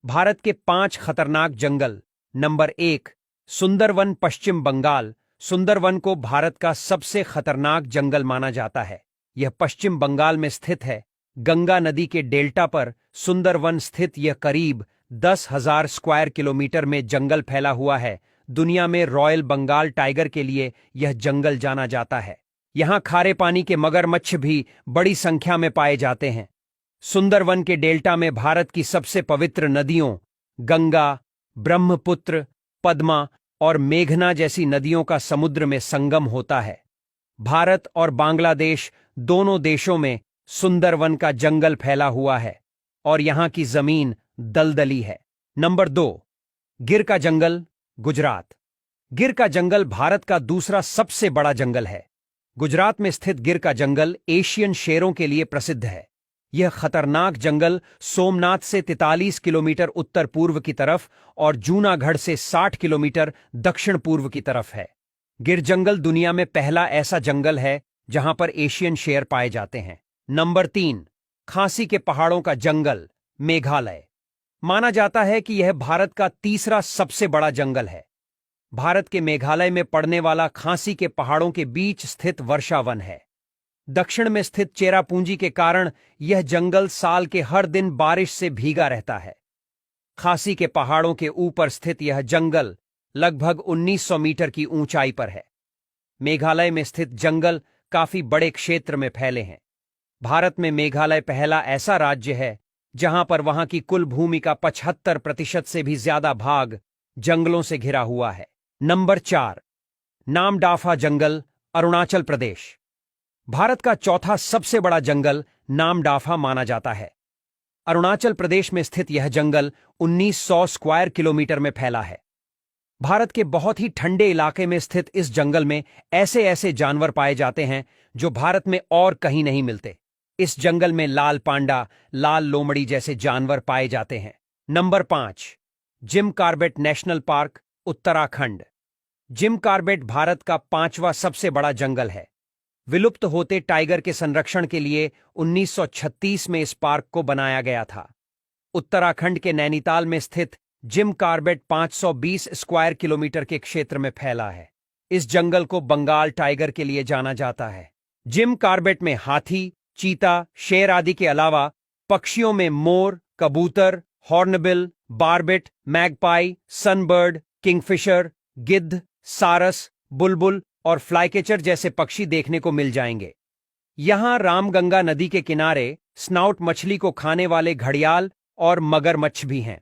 भारत के 5 खतरनाक जंगल। नंबर 1, सुंदरवन, पश्चिम बंगाल। सुंदरवन को भारत का सबसे खतरनाक जंगल माना जाता है। यह पश्चिम बंगाल में स्थित है। गंगा नदी के डेल्टा पर सुंदरवन स्थित यह करीब 10,000 स्क्वायर किलोमीटर में जंगल फैला हुआ है। दुनिया में रॉयल बंगाल टाइगर के लिए यह जंगल जाना जाता है। यहाँ खारे पानी के मगरमच्छ भी बड़ी संख्या में पाए जाते हैं। सुंदरवन के डेल्टा में भारत की सबसे पवित्र नदियों गंगा, ब्रह्मपुत्र, पद्मा और मेघना जैसी नदियों का समुद्र में संगम होता है। भारत और बांग्लादेश दोनों देशों में सुंदरवन का जंगल फैला हुआ है और यहां की जमीन दलदली है। नंबर 2, गिर का जंगल, गुजरात। गिर का जंगल भारत का दूसरा सबसे बड़ा जंगल है। गुजरात में स्थित गिर का जंगल एशियन शेरों के लिए प्रसिद्ध है। यह खतरनाक जंगल सोमनाथ से 43 किलोमीटर उत्तर पूर्व की तरफ और जूनागढ़ से 60 किलोमीटर दक्षिण पूर्व की तरफ है। गिर जंगल दुनिया में पहला ऐसा जंगल है जहां पर एशियन शेर पाए जाते हैं। नंबर 3, खांसी के पहाड़ों का जंगल, मेघालय। माना जाता है कि यह भारत का तीसरा सबसे बड़ा जंगल है। भारत के मेघालय में पड़ने वाला खांसी के पहाड़ों के बीच स्थित वर्षावन है। दक्षिण में स्थित चेरापूंजी के कारण यह जंगल साल के हर दिन बारिश से भीगा रहता है। खांसी के पहाड़ों के ऊपर स्थित यह जंगल लगभग 1900 मीटर की ऊंचाई पर है। मेघालय में स्थित जंगल काफी बड़े क्षेत्र में फैले हैं। भारत में मेघालय पहला ऐसा राज्य है जहां पर वहां की कुल भूमि का 75% से भी ज्यादा भाग जंगलों से घिरा हुआ है। नंबर 4, नामडाफा जंगल, अरुणाचल प्रदेश। भारत का चौथा सबसे बड़ा जंगल नामडाफा माना जाता है। अरुणाचल प्रदेश में स्थित यह जंगल 1900 स्क्वायर किलोमीटर में फैला है। भारत के बहुत ही ठंडे इलाके में स्थित इस जंगल में ऐसे ऐसे जानवर पाए जाते हैं जो भारत में और कहीं नहीं मिलते। इस जंगल में लाल पांडा, लाल लोमड़ी जैसे जानवर पाए जाते हैं। Number 5, Jim Corbett national park, Uttarakhand. Jim Corbett Bharat का 5वां सबसे बड़ा जंगल है। विलुप्त होते टाइगर के संरक्षण के लिए 1936 में इस पार्क को बनाया गया था। उत्तराखंड के नैनीताल में स्थित जिम कॉर्बेट 520 स्क्वायर किलोमीटर के क्षेत्र में फैला है। इस जंगल को बंगाल टाइगर के लिए जाना जाता है। जिम कॉर्बेट में हाथी, चीता, शेर आदि के अलावा पक्षियों में मोर, कबूतर, hornbill, barbette, magpie, sunbird, Kingfisher, गिद्ध, सारस, बुलबुल और फ्लाईकेचर जैसे पक्षी देखने को मिल जाएंगे। यहां रामगंगा नदी के किनारे स्नाउट मछली को खाने वाले घड़ियाल और मगरमच्छ भी हैं।